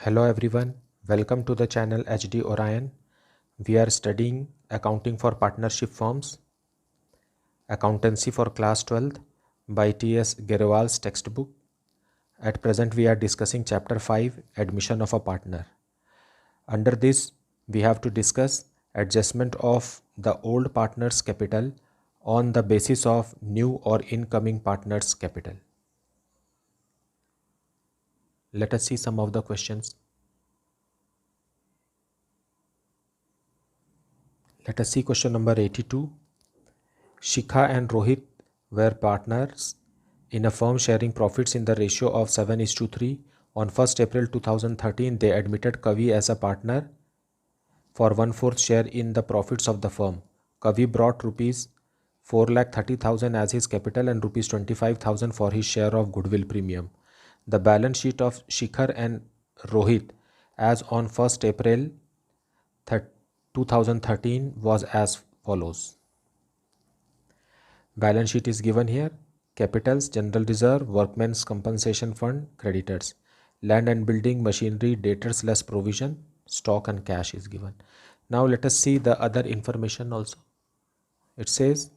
Hello everyone, welcome to the channel HD Orion. We are studying accounting for partnership firms, accountancy for class 12th by T.S. Gerewal's textbook. At present we are discussing chapter 5, admission of a partner. Under this we have to discuss adjustment of the old partner's capital on the basis of new or incoming partner's capital. Let us see some of the questions. Let us see question number 82. Shikha and Rohit were partners in a firm sharing profits in the ratio of 7:3. On 1st April 2013, they admitted Kavi as a partner for 1/4 share in the profits of the firm. Kavi brought rupees 4,30,000 as his capital and rupees 25,000 for his share of goodwill premium. The balance sheet of Shikhar and Rohit as on 1st April 2013 was as follows. Balance sheet is given here. Capitals, general reserve, workmen's compensation fund, creditors. Land and building, machinery, debtors less provision, stock and cash is given. Now let us see the other information also. It says,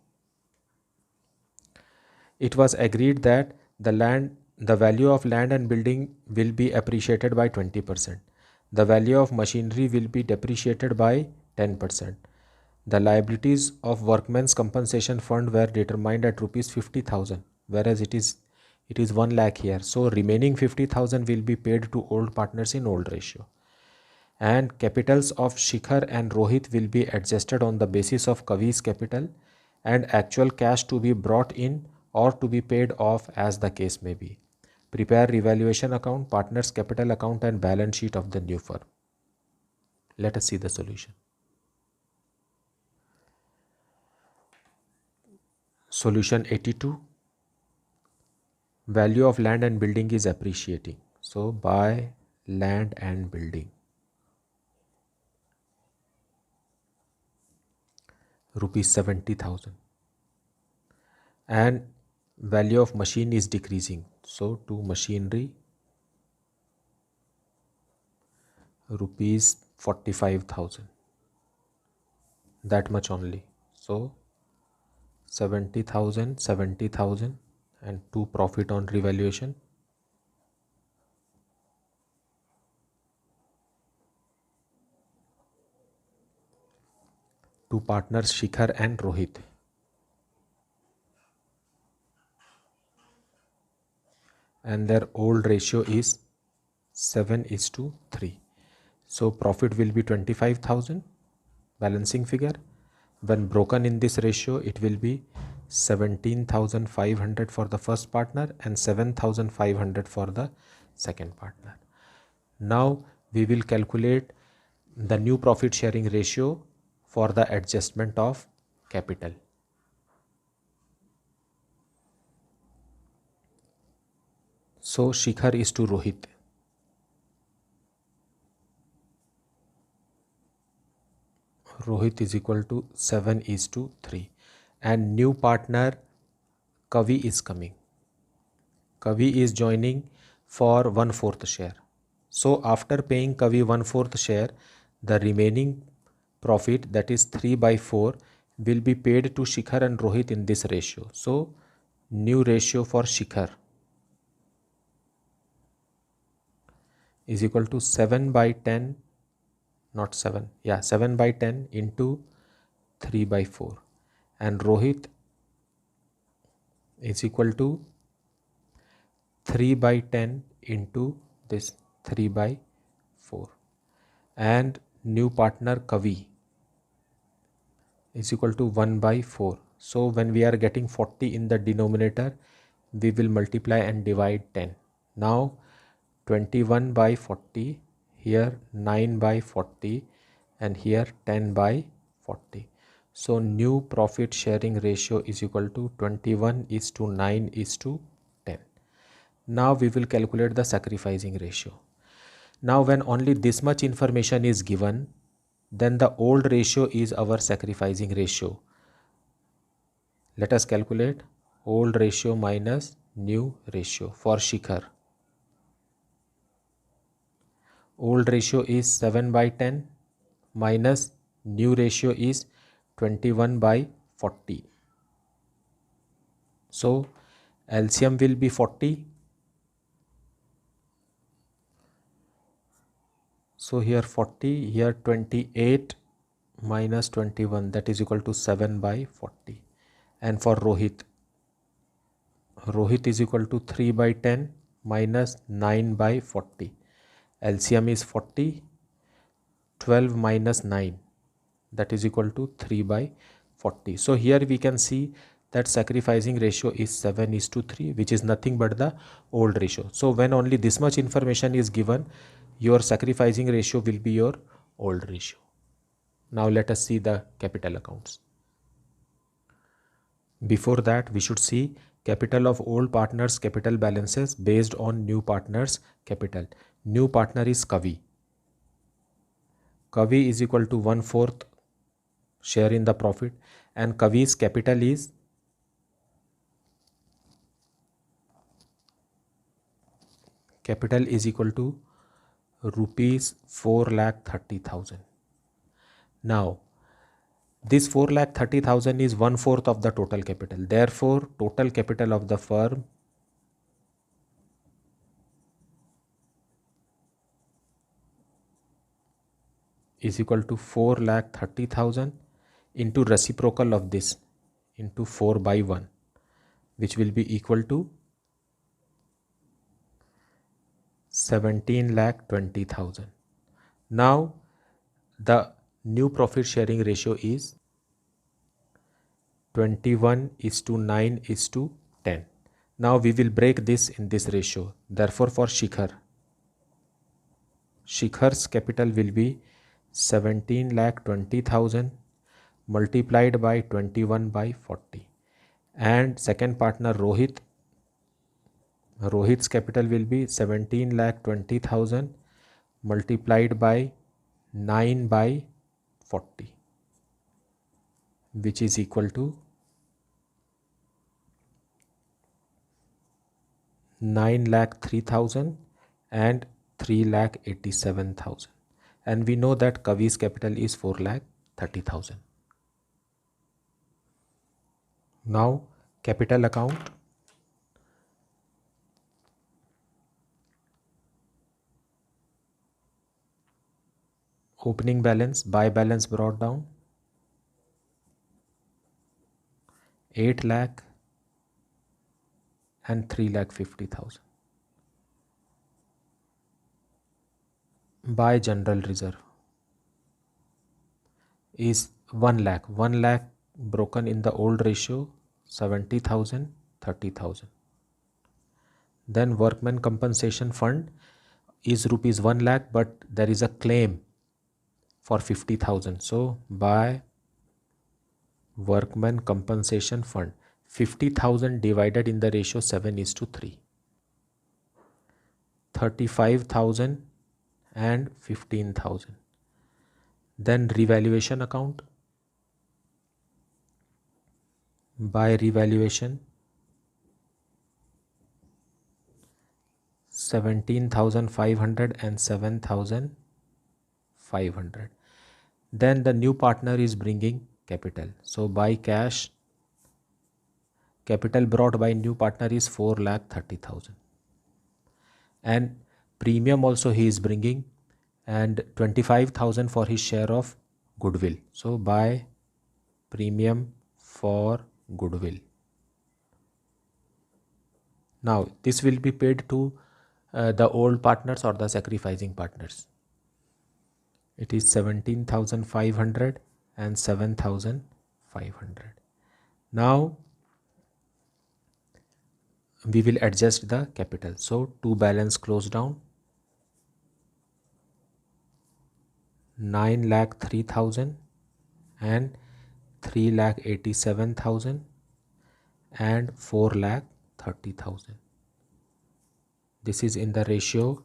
it was agreed that the value of land and building will be appreciated by 20%. The value of machinery will be depreciated by 10%. The liabilities of workmen's compensation fund were determined at rupees 50,000, whereas it is 1 lakh here. So remaining 50,000 will be paid to old partners in old ratio. And capitals of Shikhar and Rohit will be adjusted on the basis of Kavi's capital and actual cash to be brought in or to be paid off as the case may be. Prepare revaluation account, partners capital account and balance sheet of the new firm. Let us see the solution. Solution 82. Value of land and building is appreciating. So buy land and building. Rupees 70,000. And value of machine is decreasing. So to machinery, rupees 45,000. That much only. So 70,000, 70,000 and to profit on revaluation. To partners Shikhar and Rohit. And their old ratio is 7:3. So profit will be 25,000, balancing figure. When broken in this ratio, it will be 17,500 for the first partner and 7,500 for the second partner. Now we will calculate the new profit sharing ratio for the adjustment of capital. So Shikhar is to Rohit. Rohit is equal to 7:3. And new partner Kavi is coming. Kavi is joining for 1/4 share. So after paying Kavi 1/4 share, the remaining profit, that is 3/4, will be paid to Shikhar and Rohit in this ratio. So new ratio for Shikhar is equal to 7/10, not 7, 7/10 into 3/4. And Rohit is equal to 3/10 into this 3/4. And new partner Kavi is equal to 1/4. So when we are getting 40 in the denominator, we will multiply and divide 10. Now 21/40, here 9/40 and here 10/40. So new profit sharing ratio is equal to 21:9:10. Now we will calculate the sacrificing ratio. Now when only this much information is given, then the old ratio is our sacrificing ratio. Let us calculate old ratio minus new ratio for Shikhar. Old ratio is 7 by 10 minus new ratio is 21 by 40. So LCM will be 40. So here 40, here 28 minus 21, that is equal to 7 by 40. And for Rohit is equal to 3 by 10 minus 9 by 40. LCM is 40, 12 minus 9, that is equal to 3 by 40. So here we can see that sacrificing ratio is 7:3, which is nothing but the old ratio. So when only this much information is given, your sacrificing ratio will be your old ratio. Now let us see the capital accounts. Before that, we should see capital of old partners' capital balances based on new partners' capital. New partner is Kavi. Kavi is equal to 1/4 share in the profit, and Kavi's capital is equal to rupees 4,30,000. Now this 4,30,000 is 1/4 of the total capital. Therefore, total capital of the firm is equal to 4,30,000 into reciprocal of this into 4 by 1, which will be equal to 17,20,000. Now the new profit sharing ratio is 21:9:10. Now we will break this in this ratio. Therefore, for Shikhar's capital will be 17,20,000 multiplied by 21 by 40. And second partner Rohit's capital will be 17,20,000 multiplied by 9 by 40, which is equal to 9,03,000 and 3,87,000. And we know that Kavi's capital is 4,30,000. Now capital account. Opening balance, buy balance brought down 8 lakh and 3,50,000. Buy general reserve is 1 lakh. 1 lakh broken in the old ratio 70,000, 30,000. Then workman compensation fund is rupees 1 lakh, but there is a claim for 50,000. So buy workman compensation fund 50,000 divided in the ratio 7:3, 35,000 and 15,000. Then revaluation account, by revaluation 17,500 and 7,500. Then the new partner is bringing capital. So by cash, capital brought by new partner is 4,30,000. And premium also he is bringing, and 25,000 for his share of goodwill. So buy premium for goodwill. Now this will be paid to the old partners or the sacrificing partners. It is 17,500 and 7,500. Now we will adjust the capital. So to balance close down 9,03,000 and 3,87,000 and 4,30,000. This is in the ratio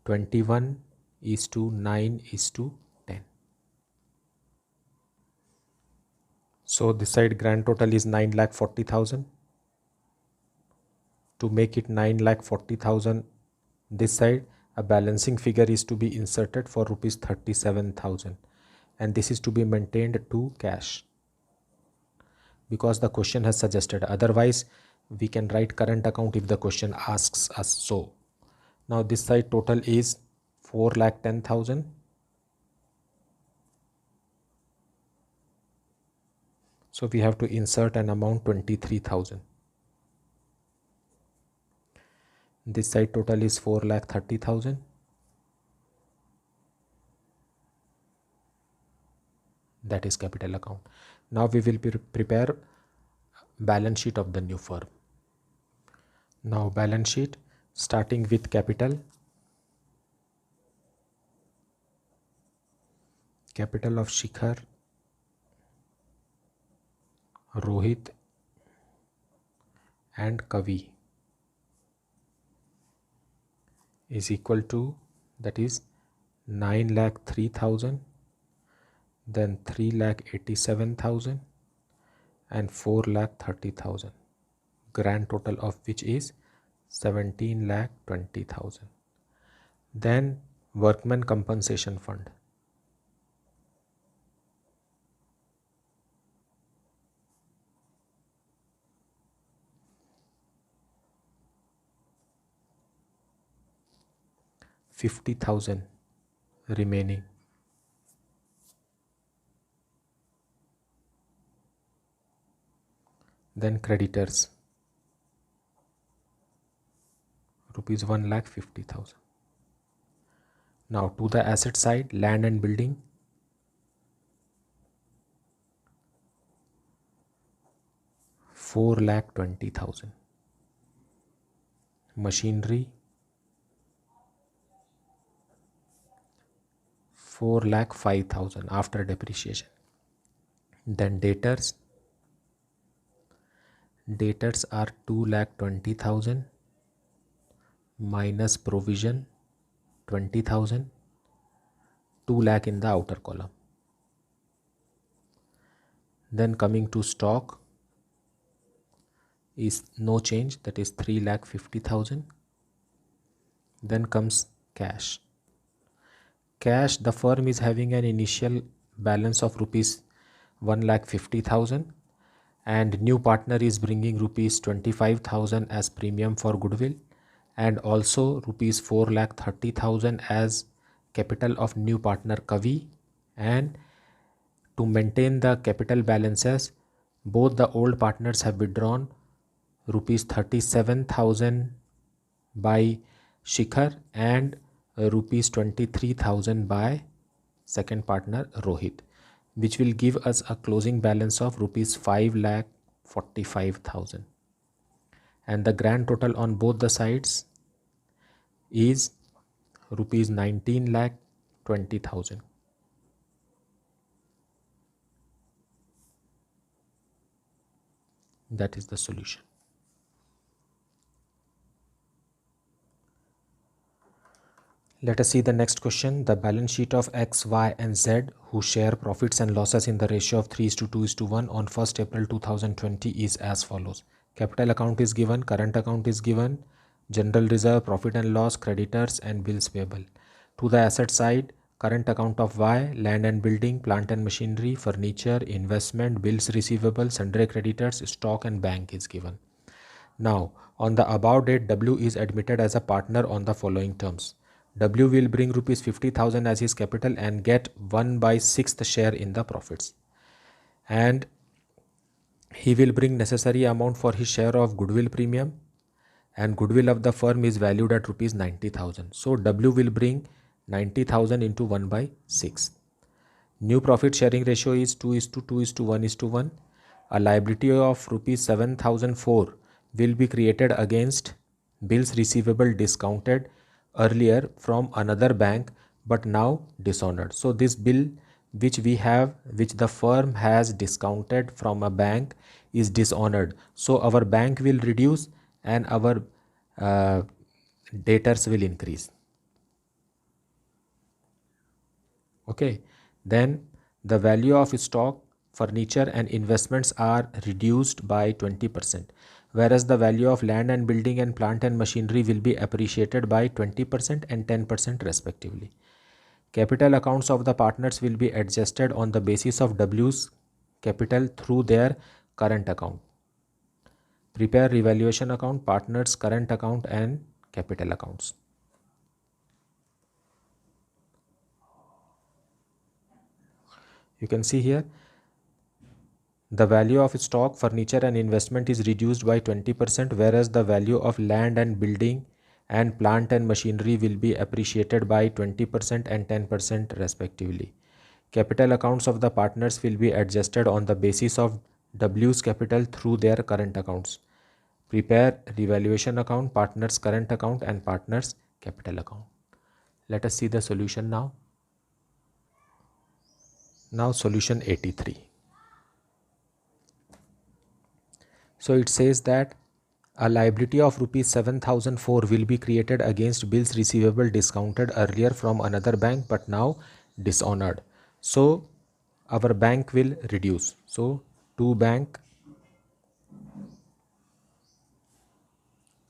21:9:10. So this side grand total is 9,40,000. To make it 9,40,000 this side, a balancing figure is to be inserted for rupees 37,000 and this is to be maintained to cash because the question has suggested. Otherwise, we can write current account if the question asks us so. Now this side total is 4,10,000. So we have to insert an amount 23,000. This side total is 4,30,000. That is capital account. Now we will prepare balance sheet of the new firm. Now balance sheet starting with capital. Capital of Shikhar, Rohit and Kavi is equal to, that is 9,03,000, then 3,87,000 and 4,30,000. Grand total of which is 17,20,000. Then workman compensation fund. $50,000 remaining. Then creditors rupees 1,50,000. Now to the asset side, land and building. $4,20,000. Machinery 4,05,000 after depreciation. Then debtors are 2,20,000 minus provision 20,000, 2 lakh in the outer column. Then coming to stock is no change, that is 3,50,000. Then comes cash. Cash, the firm is having an initial balance of rupees 1,50,000 and new partner is bringing rupees 25,000 as premium for goodwill and also rupees 4,30,000 as capital of new partner Kavi. And to maintain the capital balances, both the old partners have withdrawn rupees 37,000 by Shikhar and rupees 23,000 by second partner Rohit, which will give us a closing balance of rupees 5,45,000. And the grand total on both the sides is rupees 19,20,000. That is the solution. Let us see the next question. The balance sheet of X, Y and Z who share profits and losses in the ratio of 3:2:1 on 1st April 2020 is as follows. Capital account is given, current account is given, general reserve, profit and loss, creditors and bills payable. To the asset side, current account of Y, land and building, plant and machinery, furniture, investment, bills receivable, sundry creditors, stock and bank is given. Now, on the above date, W is admitted as a partner on the following terms. W will bring rupees 50,000 as his capital and get 1/6 share in the profits. And he will bring necessary amount for his share of goodwill premium, and goodwill of the firm is valued at rupees 90,000. So W will bring 90,000 into 1/6. New profit sharing ratio is 2:2:1:1. A liability of rupees 7,004 will be created against bills receivable discounted earlier from another bank but now dishonored. So this bill which the firm has discounted from a bank is dishonored. So our bank will reduce and our debtors will increase. Okay. Then the value of stock furniture and investments are reduced by 20%, whereas the value of land and building and plant and machinery will be appreciated by 20% and 10% respectively. Capital accounts of the partners will be adjusted on the basis of W's capital through their current account. Prepare revaluation account, partners, current account and capital accounts. You can see here the value of stock, furniture and investment is reduced by 20%, whereas the value of land and building and plant and machinery will be appreciated by 20% and 10% respectively. Capital accounts of the partners will be adjusted on the basis of W's capital through their current accounts. Prepare revaluation account, partners current account and partners capital account. Let us see the solution now. Now solution 83. So it says that a liability of rupees 7004 will be created against bills receivable discounted earlier from another bank but now dishonored. So our bank will reduce. So to bank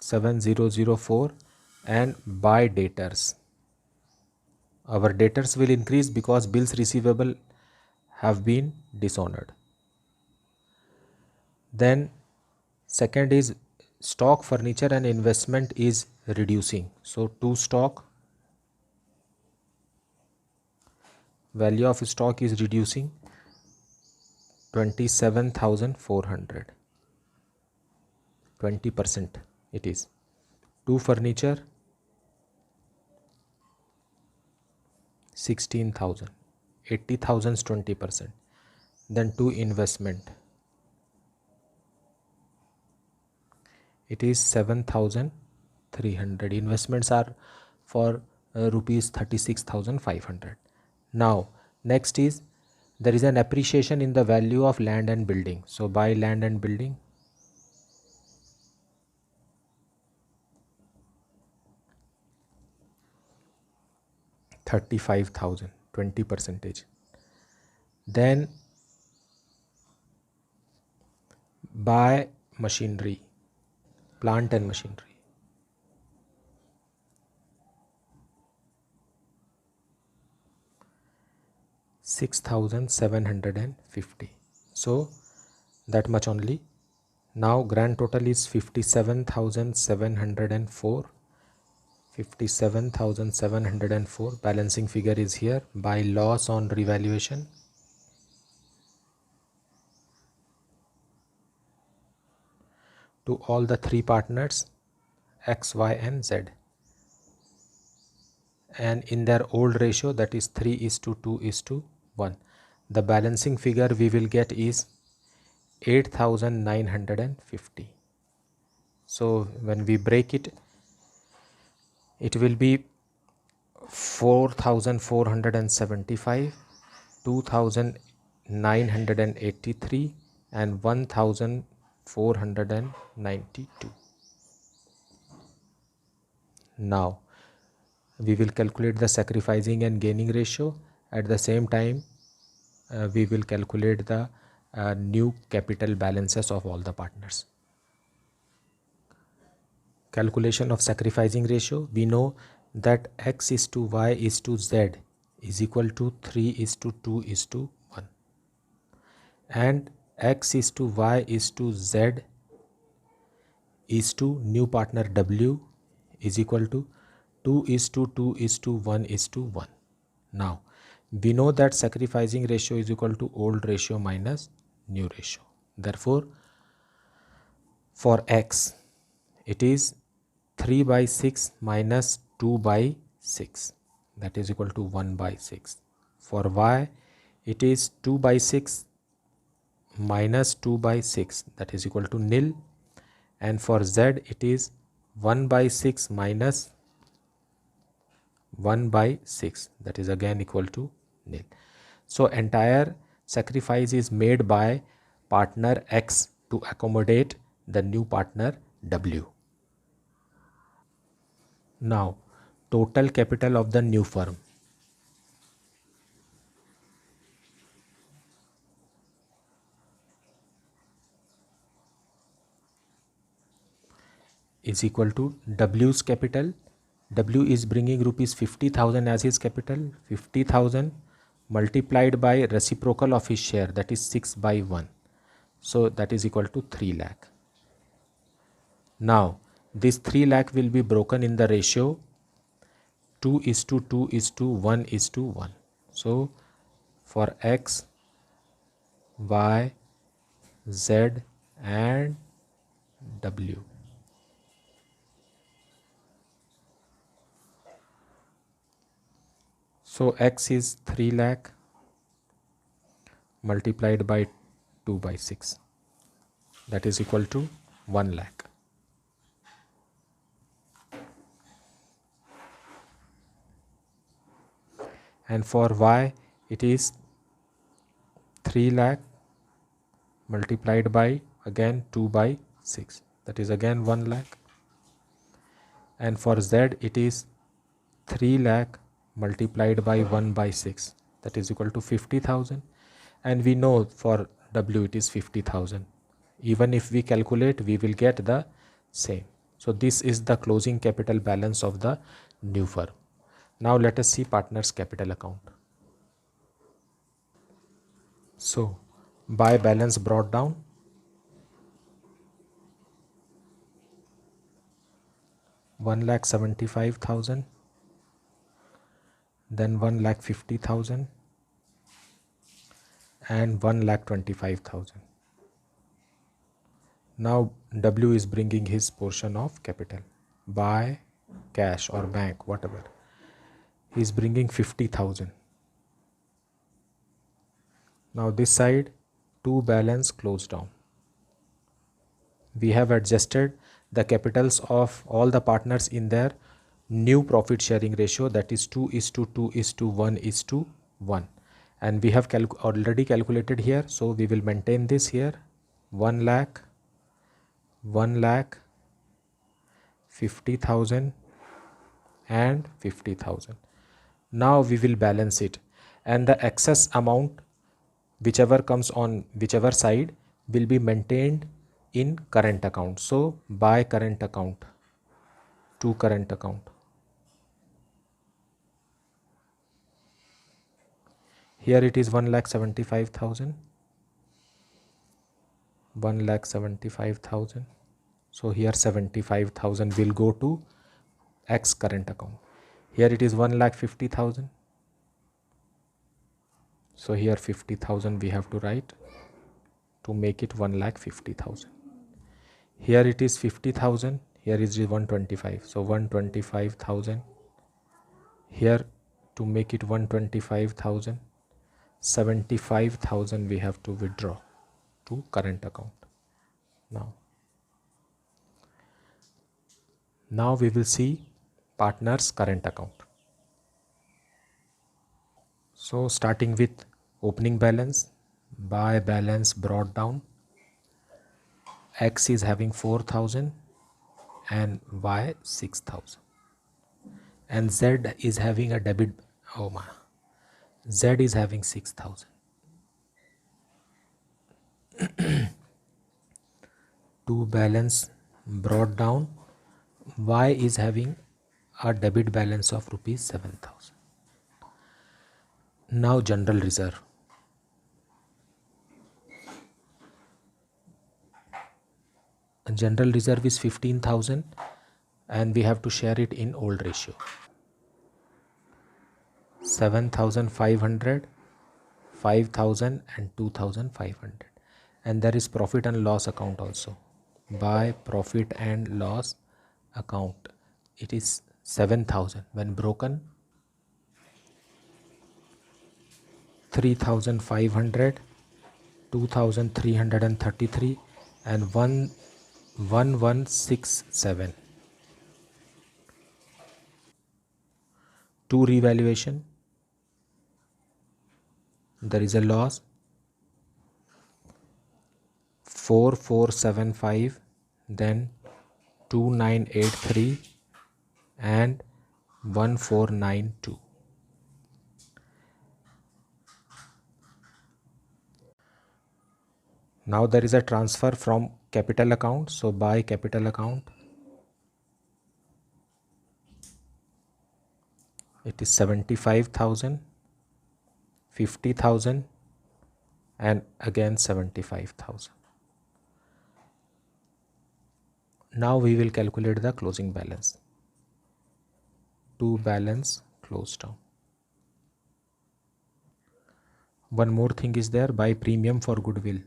7004 and by debtors. Our debtors will increase because bills receivable have been dishonored. Then second is stock, furniture and investment is reducing. So to stock, value of stock is reducing 27,400, 20% it is. To furniture 16,000, 80,000 20%. Then to investment it is 7,300. Investments are for rupees 36,500. Now next is there is an appreciation in the value of land and building. So by land and building, $35,000, 20%. Then by machinery, plant and machinery, $6,750. So that much only. Now grand total is 57,704. 57,704. Balancing figure is here. By loss on revaluation, to all the three partners X, Y and Z, and in their old ratio, that is 3:2:1. The balancing figure we will get is 8,950. So when we break it, it will be 4,475, 2,983 and 1,492. Now we will calculate the sacrificing and gaining ratio. At the same time, we will calculate the new capital balances of all the partners. Calculation of sacrificing ratio. We know that X is to Y is to Z is equal to 3:2:1, and X is to Y is to Z is to new partner W is equal to 2:2:1:1. Now we know that sacrificing ratio is equal to old ratio minus new ratio. Therefore for X it is 3/6 minus 2/6, that is equal to 1/6. For Y it is 2/6 minus 2/6, that is equal to nil. And for Z it is 1/6 minus 1/6, that is again equal to nil. So entire sacrifice is made by partner X to accommodate the new partner W. Now total capital of the new firm. is equal to W's capital. W is bringing rupees 50,000 as his capital. 50,000 multiplied by reciprocal of his share, that is 6/1. So that is equal to 3 lakh. Now this 3 lakh will be broken in the ratio 2:2:1:1. So for X, Y, Z and W. So X is 3 lakh multiplied by 2/6, that is equal to 1 lakh. And for Y it is 3 lakh multiplied by again 2/6, that is again 1 lakh. And for Z it is 3 lakh multiplied by 1/6, that is equal to 50,000. And we know for W it is 50,000. Even if we calculate, we will get the same. So this is the closing capital balance of the new firm. Now let us see partners capital account. So by balance brought down, $1,75,000, then 1,50,000 and 1,25,000. Now W is bringing his portion of capital by cash or bank, whatever. He is bringing 50,000. Now this side, to balance closed down. We have adjusted the capitals of all the partners in their new profit sharing ratio, that is 2:2:1:1. And we have already calculated here, so we will maintain this here. 1 lakh, 1 lakh, 50,000 and 50,000. Now we will balance it, and the excess amount whichever comes on whichever side will be maintained in current account. So by current account to current account. Here it is 1,75,000, 1,75,000. So here 75,000 will go to X current account. Here it is 1,50,000. So here 50,000 we have to write to make it 1,50,000. Here it is 50,000. Here is 125. So 125,000. Here to make it 125,000, 75,000 we have to withdraw to current account. Now we will see partners current account. So starting with opening balance, by balance brought down, X is having 4,000 and Y 6,000, and Z is having a debit. Oh my, Z is having 6,000. To balance brought down, Y is having a debit balance of rupees 7,000. Now general reserve. General reserve is 15,000 and we have to share it in old ratio. 7,500, 5,000 and 2,500. And there is profit and loss account also. By profit and loss account, it is 7,000. When broken, 3,500, 2,333 and 1,167. To revaluation, there is a loss 4,475, then 2,983 and 1,492. Now there is a transfer from capital account. So by capital account, it is 75,000, 50,000 and again 75,000. Now we will calculate the closing balance. To balance close down. One more thing is there, by premium for goodwill.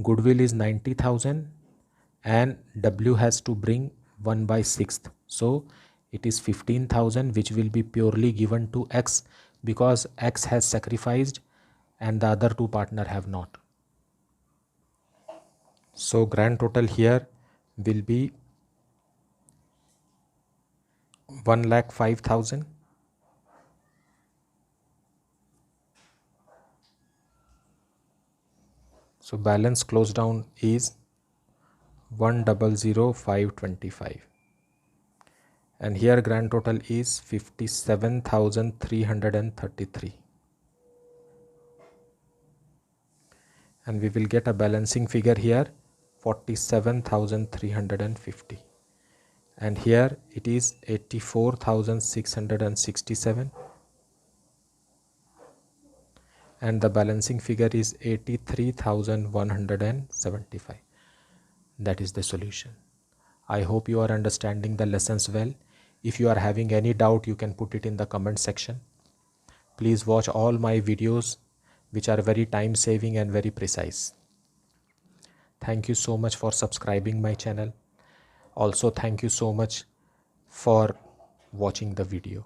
Goodwill is 90,000 and W has to bring 1/6. So it is 15,000, which will be purely given to X because X has sacrificed and the other two partner have not. So grand total here will be 1,05,000. So balance close down is 1,00525. And here grand total is 57,333. And we will get a balancing figure here 47,350. And here it is 84,667. And the balancing figure is 83,175. That is the solution. I hope you are understanding the lessons well. If you are having any doubt, you can put it in the comment section. Please watch all my videos, which are very time saving and very precise. Thank you so much for subscribing my channel. Also, thank you so much for watching the video.